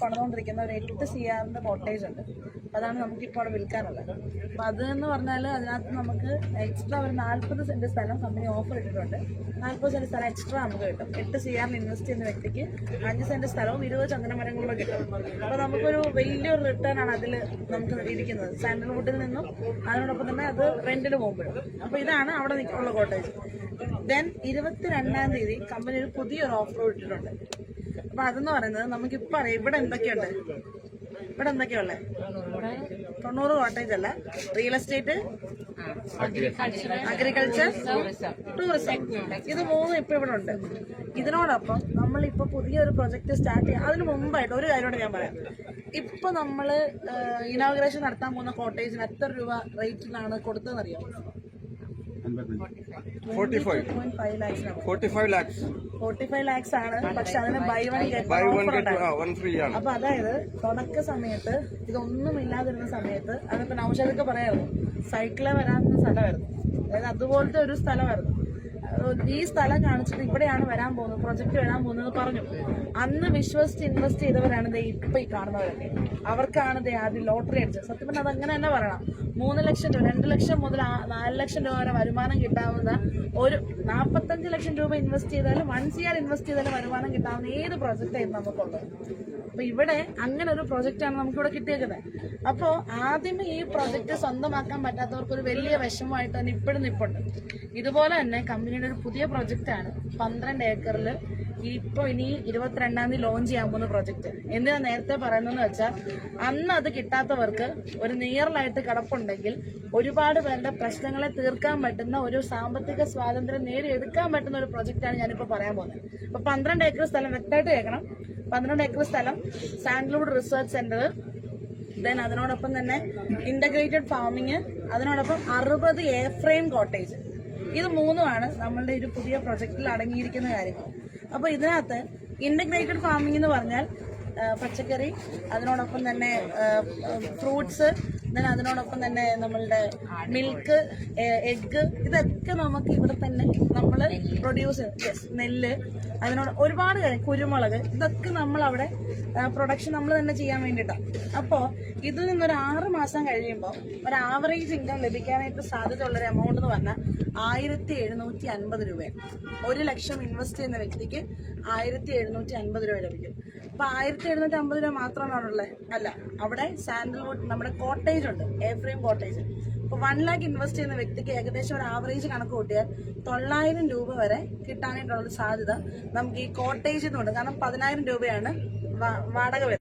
പണിതുകൊണ്ടിരിക്കുന്ന ഒരു 8 CR cottage ഉണ്ട്. അതാണ് നമുക്കിപ്പോൾ അവിടെ വിൽക്കാനുള്ളത്. അപ്പം അതെന്ന് പറഞ്ഞാൽ അതിനകത്ത് നമുക്ക് എക്സ്ട്രാ ഒരു 40 സെൻറ്റ് സ്ഥലം കമ്പനി ഓഫർ ഇട്ടിട്ടുണ്ട്. 40 സെൻറ്റ് സ്ഥലം എക്സ്ട്രാ നമുക്ക് കിട്ടും. 8 CR ഇൻവെസ്റ്റ് ചെയ്യുന്ന വ്യക്തിക്ക് 5 സെൻറ്റ് സ്ഥലവും 20 ചന്ദനമരങ്ങളും കിട്ടും. അപ്പോൾ നമുക്കൊരു വലിയൊരു റിട്ടേൺ ആണ് അതിൽ നമുക്ക് ഇരിക്കുന്നത്, സാൻഡൽവുഡിൽ നിന്നും. അതിനോടൊപ്പം തന്നെ അത് റെന്റിന് പോകുമ്പോഴും. അപ്പോൾ ഇതാണ് അവിടെ ഉള്ള കോട്ടേജ്. ദെൻ 22-ാം തീയതി കമ്പനി ഒരു പുതിയൊരു ഓഫർ ഇട്ടിട്ടുണ്ട്. അപ്പൊ അതെന്ന് പറയുന്നത് നമുക്കിപ്പോൾ അറിയാം ഇവിടെ എന്തൊക്കെയുണ്ട്. ഇവിടെ എന്തൊക്കെയുള്ളത് 90 കോട്ടേജ് അല്ല, റിയൽ എസ്റ്റേറ്റ്, അഗ്രികൾച്ചർ, ടൂറിസം, ഇത് മൂന്നും ഇപ്പൊ ഇവിടെ ഉണ്ട്. ഇതിനോടൊപ്പം നമ്മളിപ്പോ പുതിയൊരു പ്രൊജക്ട് സ്റ്റാർട്ട് ചെയ്യാം. അതിന് മുമ്പായിട്ട് ഒരു കാര്യമോട് ഞാൻ പറയാം. ഇപ്പൊ നമ്മള് ഇനോഗ്രേഷൻ നടത്താൻ പോകുന്ന കോട്ടേജിന് എത്ര രൂപ റേറ്റിലാണ് കൊടുത്തതെന്നറിയാം? 45 lakhs ആണ്. പക്ഷെ അതിന് buy one get one free ആണ്. അപ്പൊ അതായത് തുടക്ക സമയത്ത് ഇതൊന്നും ഇല്ലാതിരുന്ന സമയത്ത് അതിപ്പോ നൗഷാദൊക്കെ പറയായിരുന്നു, സൈക്കിളെ വരാവുന്ന സ്ഥലമായിരുന്നു. അതായത് അതുപോലത്തെ ഒരു സ്ഥലമായിരുന്നു. ഈ സ്ഥലം കാണിച്ചിട്ട് ഇവിടെയാണ് വരാൻ പോകുന്നത്, പ്രൊജക്ട് വരാൻ പോകുന്നത് പറഞ്ഞു. അന്ന് വിശ്വസിച്ച് ഇൻവെസ്റ്റ് ചെയ്തവരാണ് ഇപ്പൊ ഈ കാണുന്നവരൊക്കെ. അവർക്കാണ് ആദ്യം ലോട്ടറി അടിച്ചത്. സത്യം പറഞ്ഞാൽ അതങ്ങനെ തന്നെ പറയണം. 3 ലക്ഷം രൂപ, 2 ലക്ഷം മുതൽ 4 ലക്ഷം രൂപ വരെ വരുമാനം കിട്ടാവുന്ന ഒരു 45 ലക്ഷം രൂപ ഇൻവെസ്റ്റ് ചെയ്താലും 1 CR ഇൻവെസ്റ്റ് ചെയ്താലും വരുമാനം കിട്ടാവുന്ന ഏത് പ്രൊജക്റ്റായിരുന്നു നമുക്കുള്ളത്. അപ്പൊ ഇവിടെ അങ്ങനെ ഒരു പ്രൊജക്റ്റാണ് നമുക്കിവിടെ കിട്ടിയേക്കുന്നത്. അപ്പോൾ ആദ്യമേ ഈ പ്രൊജക്ട് സ്വന്തമാക്കാൻ പറ്റാത്തവർക്ക് ഒരു വലിയ വിഷമമായിട്ട് തന്നെ ഇപ്പോഴും നിൽപ്പുണ്ട്. ഇതുപോലെ തന്നെ കമ്പനിയുടെ ഒരു പുതിയ പ്രൊജക്റ്റാണ് 12 ഏക്കറിൽ ഇപ്പോൾ ഇനി 22-ാം തീയതി ലോഞ്ച് ചെയ്യാൻ പോകുന്ന പ്രൊജക്ട്. എന്തിനാ നേരത്തെ പറയുന്നതെന്ന് വെച്ചാൽ, അന്ന് അത് കിട്ടാത്തവർക്ക് ഒരു നിയറിലായിട്ട് കിടപ്പുണ്ടെങ്കിൽ ഒരുപാട് പേരുടെ പ്രശ്നങ്ങളെ തീർക്കാൻ പറ്റുന്ന ഒരു സാമ്പത്തിക സ്വാതന്ത്ര്യം നേടിയെടുക്കാൻ പറ്റുന്ന ഒരു പ്രൊജക്റ്റാണ് ഞാനിപ്പോൾ പറയാൻ പോകുന്നത്. അപ്പോൾ 12 ഏക്കർ സ്ഥലം വ്യക്തമായിട്ട് കേൾക്കണം. 12 ഏക്കർ സ്ഥലം, സാൻഡൽവുഡ് റിസർച്ച് സെന്റർ, ദെൻ അതിനോടൊപ്പം തന്നെ ഇന്റഗ്രേറ്റഡ് ഫാമിങ്, അതിനോടൊപ്പം 60 A-ഫ്രെയിം കോട്ടേജ്. ഇത് മൂന്നുമാണ് നമ്മളുടെ ഒരു പുതിയ പ്രൊജക്റ്റിൽ അടങ്ങിയിരിക്കുന്ന കാര്യങ്ങൾ. അപ്പോൾ ഇതിനകത്ത് ഇന്റഗ്രേറ്റഡ് ഫാമിംഗ് എന്ന് പറഞ്ഞാൽ പച്ചക്കറി, അതിനോടൊപ്പം തന്നെ ഫ്രൂട്ട്സ്, അതിനോടൊപ്പം തന്നെ നമ്മളുടെ മിൽക്ക്, എഗ്ഗ്, ഇതൊക്കെ നമുക്ക് ഇവിടെ തന്നെ നമ്മൾ പ്രൊഡ്യൂസ് ചെയ്യും. നെല്ല്, അതിനോട് ഒരുപാട് കാര്യം, കുരുമുളക്, ഇതൊക്കെ നമ്മളവിടെ പ്രൊഡക്ഷൻ നമ്മൾ തന്നെ ചെയ്യാൻ വേണ്ടിയിട്ടാണ്. അപ്പോൾ ഇതിൽ നിന്നൊരു 6 മാസം കഴിയുമ്പോൾ ഒരു ആവറേജ് ഇൻകം ലഭിക്കാനായിട്ട് സാധ്യതയുള്ളൊരു എമൗണ്ട് എന്ന് പറഞ്ഞാൽ 1750 രൂപയാണ്. 1 ലക്ഷം ഇൻവെസ്റ്റ് ചെയ്യുന്ന വ്യക്തിക്ക് 1750 രൂപ ലഭിക്കും. അപ്പൊ 1750 രൂപ മാത്രമാണുള്ളത്? അല്ല, അവിടെ സാൻഡൽവുഡ് നമ്മുടെ കോട്ടേജ് ഉണ്ട്, A-ഫ്രെയിം കോട്ടേജ്. അപ്പൊ 1 lakh ഇൻവെസ്റ്റ് ചെയ്യുന്ന വ്യക്തിക്ക് ഏകദേശം ഒരു ആവറേജ് കണക്ക് കൂട്ടിയാൽ 900 രൂപ വരെ കിട്ടാനായിട്ടുള്ള സാധ്യത നമുക്ക് ഈ കോട്ടേജിൽ നിന്നുണ്ട്. കാരണം 10,000 രൂപയാണ് വാടക വരുന്നത്.